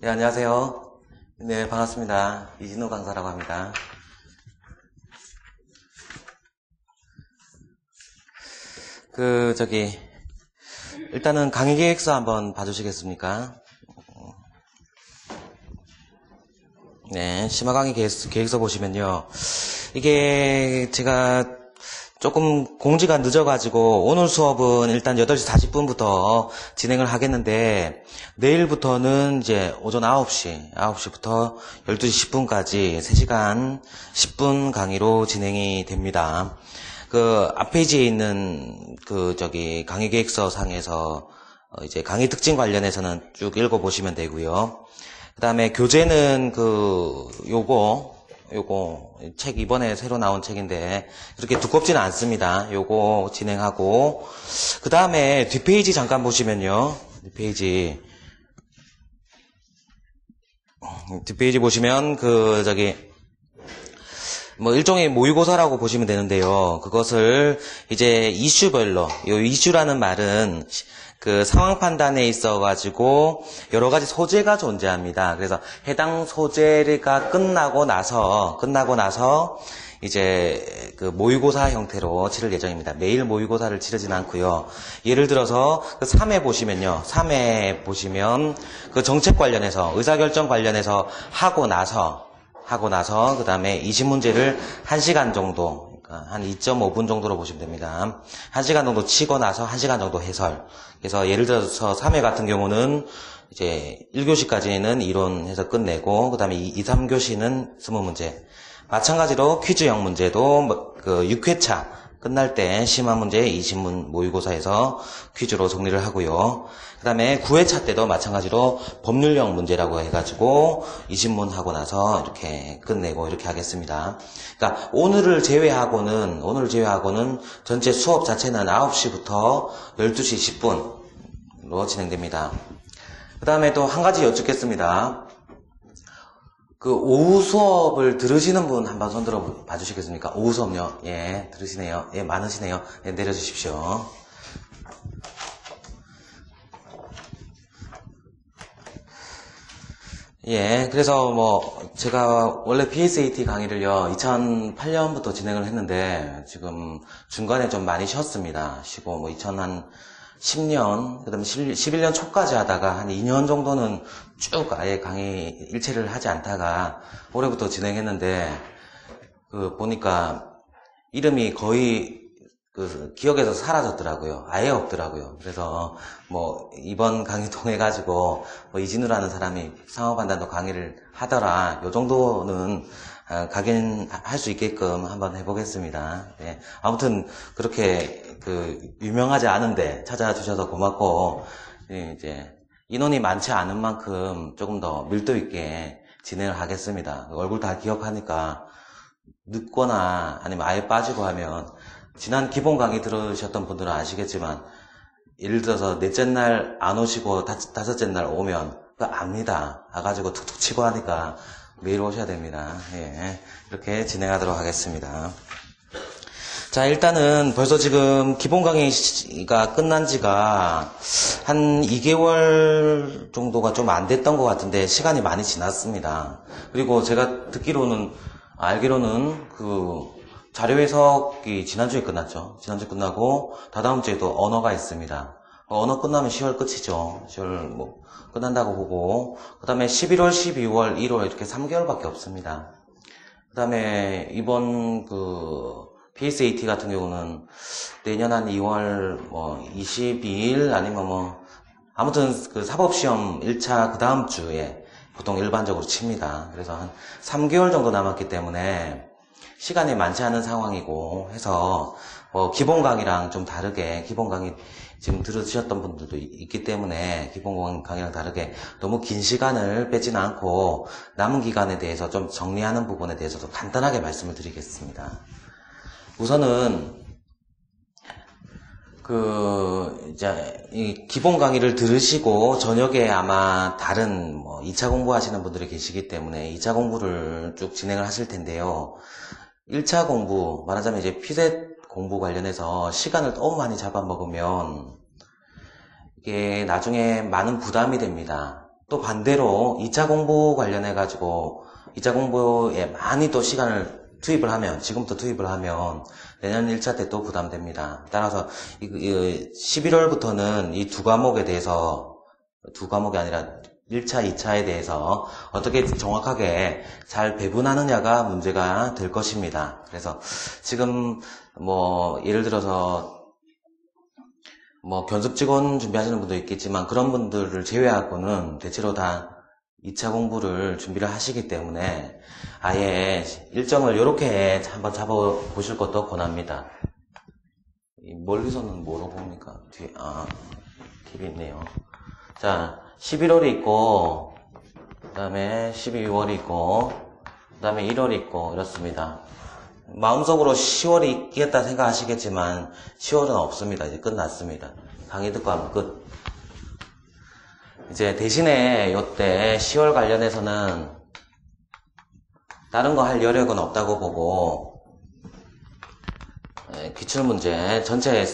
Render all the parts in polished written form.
네, 안녕하세요. 네, 반갑습니다. 이진우 강사라고 합니다. 일단은 강의 계획서 한번 봐주시겠습니까? 네, 심화 강의 계획서 보시면요. 이게 제가 조금 공지가 늦어가지고 오늘 수업은 일단 8시 40분부터 진행을 하겠는데 내일부터는 이제 오전 9시부터 12시 10분까지 3시간 10분 강의로 진행이 됩니다. 앞페이지에 있는 강의 계획서 상에서 이제 강의 특징 관련해서는 쭉 읽어보시면 되고요. 그 다음에 교재는 요거 책 이번에 새로 나온 책인데 그렇게 두껍지는 않습니다. 요거 진행하고 그 다음에 뒷페이지 잠깐 보시면요. 뒷페이지 보시면 일종의 모의고사라고 보시면 되는데요. 그것을 이제 이슈별로, 요 이슈라는 말은 상황 판단에 있어가지고 여러 가지 소재가 존재합니다. 그래서 해당 소재가 끝나고 나서 이제 모의고사 형태로 치를 예정입니다. 매일 모의고사를 치르진 않고요. 예를 들어서 3회 보시면요. 3회 보시면 정책 관련해서, 의사결정 관련해서 하고 나서 그 다음에 20문제를 1시간 정도, 한 2.5분 정도로 보시면 됩니다. 1시간 정도 치고 나서 1시간 정도 해설. 그래서 예를 들어서 3회 같은 경우는 이제 1교시까지는 이론해서 끝내고, 그 다음에 2, 3교시는 20문제. 마찬가지로 퀴즈형 문제도 6회차 끝날 때 심화 문제 20문 모의고사에서 퀴즈로 정리를 하고요. 그 다음에 9회차 때도 마찬가지로 법률형 문제라고 해가지고 20문 하고 나서 이렇게 끝내고 이렇게 하겠습니다. 그러니까 오늘을 제외하고는 전체 수업 자체는 9시부터 12시 10분으로 진행됩니다. 그 다음에 또 한 가지 여쭙겠습니다. 오후 수업을 들으시는 분 한번 손들어 봐주시겠습니까? 오후 수업요. 예, 들으시네요. 예, 많으시네요. 예, 내려주십시오. 예, 그래서 제가 원래 PSAT 강의를요, 2008년부터 진행을 했는데, 지금 중간에 좀 많이 쉬었습니다. 쉬고, 2010년, 그 다음에 11년 초까지 하다가 한 2년 정도는 쭉 아예 강의 일체를 하지 않다가 올해부터 진행했는데, 보니까 이름이 거의 기억에서 사라졌더라고요. 아예 없더라고요. 그래서 이번 강의 통해 가지고 이진우라는 사람이 상호판단도 강의를 하더라. 요 정도는 각인할 수 있게끔 한번 해보겠습니다. 네. 아무튼 그렇게 유명하지 않은데 찾아주셔서 고맙고, 이제 인원이 많지 않은 만큼 조금 더 밀도 있게 진행을 하겠습니다. 얼굴 다 기억하니까 늦거나 아니면 아예 빠지고 하면, 지난 기본 강의 들으셨던 분들은 아시겠지만, 예를 들어서 넷째 날 안 오시고 다섯째 날 오면 압니다. 와가지고 툭툭 치고 하니까 매일 오셔야 됩니다. 예, 이렇게 진행하도록 하겠습니다. 자, 일단은 벌써 지금 기본 강의가 끝난 지가 한 2개월 정도가 좀 안 됐던 것 같은데 시간이 많이 지났습니다. 그리고 제가 알기로는 자료 해석이 지난주에 끝났죠. 지난주에 끝나고 다다음 주에도 언어가 있습니다. 언어 끝나면 10월 끝이죠. 10월 끝난다고 보고, 그 다음에 11월, 12월, 1월 이렇게 3개월밖에 없습니다. 그 다음에 이번 PSAT 같은 경우는 내년 한 2월 22일 아니면 아무튼 사법시험 1차 그 다음 주에 보통 일반적으로 칩니다. 그래서 한 3개월 정도 남았기 때문에 시간이 많지 않은 상황이고 해서 기본 강의랑 좀 다르게, 기본 강의 지금 들으셨던 분들도 있기 때문에 기본 강의랑 다르게 너무 긴 시간을 빼지는 않고 남은 기간에 대해서 좀 정리하는 부분에 대해서도 간단하게 말씀을 드리겠습니다. 우선은 이제 이 기본 강의를 들으시고 저녁에 아마 다른 2차 공부하시는 분들이 계시기 때문에 2차 공부를 쭉 진행을 하실 텐데요. 1차 공부, 말하자면 이제 피셋 공부 관련해서 시간을 너무 많이 잡아먹으면 이게 나중에 많은 부담이 됩니다. 또 반대로 2차 공부 관련해가지고 2차 공부에 많이 또 시간을 투입을 하면, 지금부터 투입을 하면 내년 1차 때 또 부담됩니다. 따라서 11월부터는 이 두 과목에 대해서, 두 과목이 아니라 1차, 2차에 대해서 어떻게 정확하게 잘 배분하느냐가 문제가 될 것입니다. 그래서 지금 예를 들어서 견습 직원 준비하시는 분도 있겠지만 그런 분들을 제외하고는 대체로 다 2차 공부를 준비를 하시기 때문에 아예 일정을 이렇게 한번 잡아보실 것도 권합니다. 멀리서는 뭐로 봅니까? 뒤에, TV에 있네요. 자, 11월이 있고, 그 다음에 12월이 있고, 그 다음에 1월이 있고, 이렇습니다. 마음속으로 10월이 있겠다 생각하시겠지만 10월은 없습니다. 이제 끝났습니다. 강의 듣고 하면 끝. 이제 대신에 요때 10월 관련해서는 다른 거 할 여력은 없다고 보고 기출문제 전체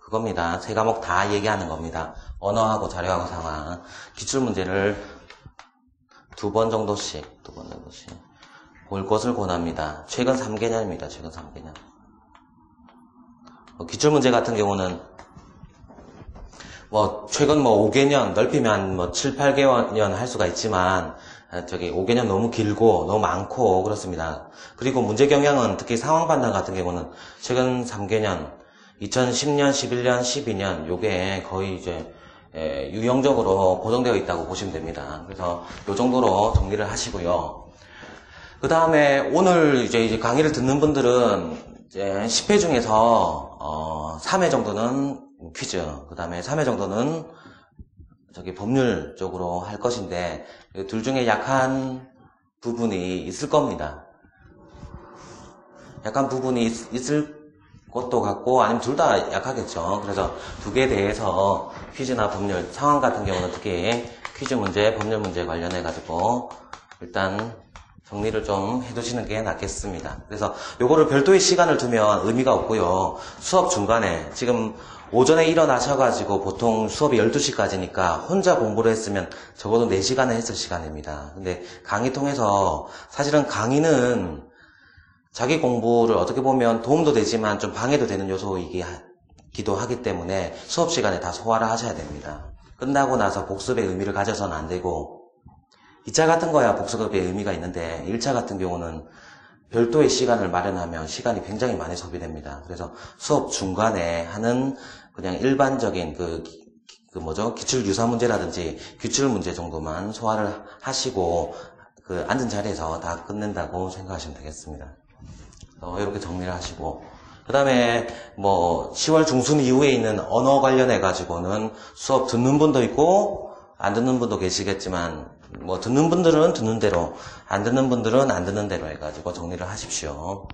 그겁니다. 세 과목 다 얘기하는 겁니다. 언어하고 자료하고 상황. 기출문제를 두 번 정도씩 볼 것을 권합니다. 최근 3개년입니다. 최근 3개년. 기출문제 같은 경우는 최근 5개년, 넓히면 7, 8개년 할 수가 있지만 5개년 너무 길고 너무 많고 그렇습니다. 그리고 문제 경향은 특히 상황 판단 같은 경우는 최근 3개년 2010년, 11년, 12년 요게 거의 이제 유형적으로 고정되어 있다고 보시면 됩니다. 그래서 요 정도로 정리를 하시고요. 그 다음에 오늘 이제 강의를 듣는 분들은 이제 10회 중에서 3회 정도는 퀴즈, 그 다음에 3회 정도는 법률 쪽으로 할 것인데 둘 중에 약한 부분이 있을 겁니다. 약한 부분이 있을 것도 같고 아니면 둘 다 약하겠죠. 그래서 두 개에 대해서 퀴즈나 법률, 상황 같은 경우는 특히 퀴즈 문제, 법률 문제 관련해 가지고 일단 정리를 좀 해두시는 게 낫겠습니다. 그래서 요거를 별도의 시간을 두면 의미가 없고요. 수업 중간에 지금 오전에 일어나셔가지고 보통 수업이 12시까지니까 혼자 공부를 했으면 적어도 4시간은 했을 시간입니다. 근데 강의 통해서 사실은 강의는 자기 공부를 어떻게 보면 도움도 되지만 좀 방해도 되는 요소이기도 하기 때문에 수업 시간에 다 소화를 하셔야 됩니다. 끝나고 나서 복습의 의미를 가져서는 안 되고 2차 같은 거야 복습의 의미가 있는데 1차 같은 경우는 별도의 시간을 마련하면 시간이 굉장히 많이 소비됩니다. 그래서 수업 중간에 하는 그냥 일반적인 기출 유사 문제라든지 기출 문제 정도만 소화를 하시고 앉은 자리에서 다 끝낸다고 생각하시면 되겠습니다. 이렇게 정리를 하시고 그 다음에 10월 중순 이후에 있는 언어 관련해 가지고는 수업 듣는 분도 있고 안 듣는 분도 계시겠지만 듣는 분들은 듣는 대로 안 듣는 분들은 안 듣는 대로 해가지고 정리를 하십시오.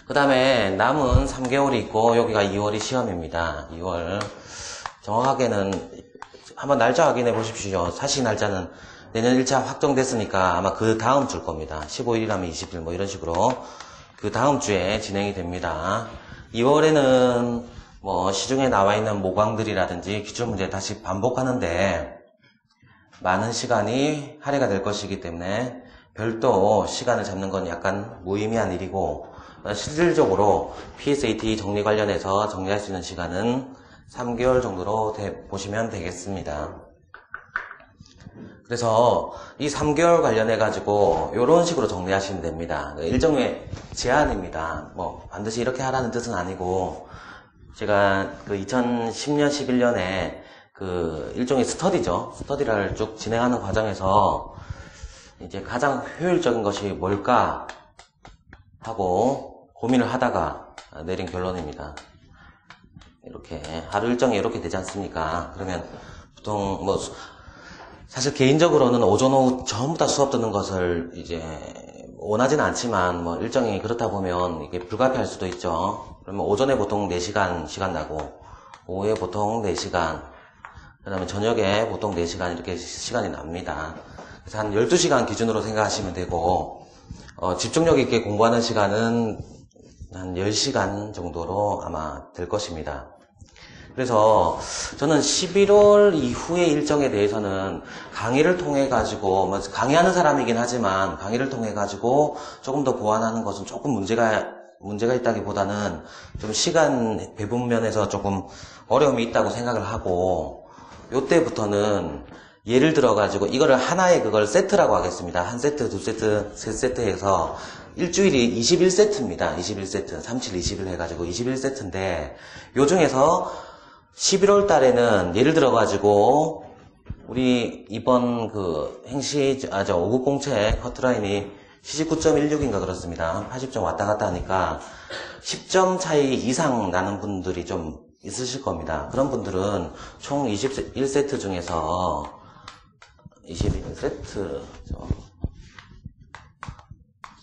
그 다음에 남은 3개월이 있고 여기가 2월이 시험입니다. 2월 정확하게는 한번 날짜 확인해 보십시오. 사실 날짜는 내년 1차 확정됐으니까 아마 그 다음 주일 겁니다. 15일이라면 20일 이런 식으로 그 다음 주에 진행이 됩니다. 2월에는 시중에 나와 있는 모강들이라든지 기출문제 다시 반복하는데 많은 시간이 할애가 될 것이기 때문에 별도 시간을 잡는 건 약간 무의미한 일이고 실질적으로 PSAT 정리 관련해서 정리할 수 있는 시간은 3개월 정도로 보시면 되겠습니다. 그래서 이 3개월 관련해 가지고 이런 식으로 정리하시면 됩니다. 일종의 제안입니다. 반드시 이렇게 하라는 뜻은 아니고 제가 2010년 11년에 일종의 스터디를 쭉 진행하는 과정에서 이제 가장 효율적인 것이 뭘까 하고 고민을 하다가 내린 결론입니다. 이렇게 하루 일정이 이렇게 되지 않습니까? 그러면 보통 사실 개인적으로는 오전 오후 전부 다 수업 듣는 것을 이제 원하지는 않지만 일정이 그렇다 보면 이게 불가피할 수도 있죠. 그러면 오전에 보통 4시간 시간 나고 오후에 보통 4시간 그 다음에 저녁에 보통 4시간 이렇게 시간이 납니다. 그래서 한 12시간 기준으로 생각하시면 되고 집중력 있게 공부하는 시간은 한 10시간 정도로 아마 될 것입니다. 그래서 저는 11월 이후의 일정에 대해서는 강의를 통해 가지고 뭐 강의하는 사람이긴 하지만 강의를 통해 가지고 조금 더 보완하는 것은 조금 문제가 있다기보다는 좀 시간 배분 면에서 조금 어려움이 있다고 생각을 하고, 요때부터는 예를 들어 가지고 이거를 하나의 그걸 세트라고 하겠습니다. 한 세트, 두 세트, 세 세트 해서 일주일이 21세트입니다. 21세트. 37, 20일 해가지고 21세트인데, 요 중에서 11월 달에는 예를 들어 가지고 우리 이번 그 행시, 5급 공채 커트라인이 79.16인가 그렇습니다. 80점 왔다 갔다 하니까 10점 차이 이상 나는 분들이 좀 있으실 겁니다. 그런 분들은 총 21세트 중에서 21세트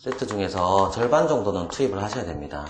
세트 중에서 절반 정도는 투입을 하셔야 됩니다.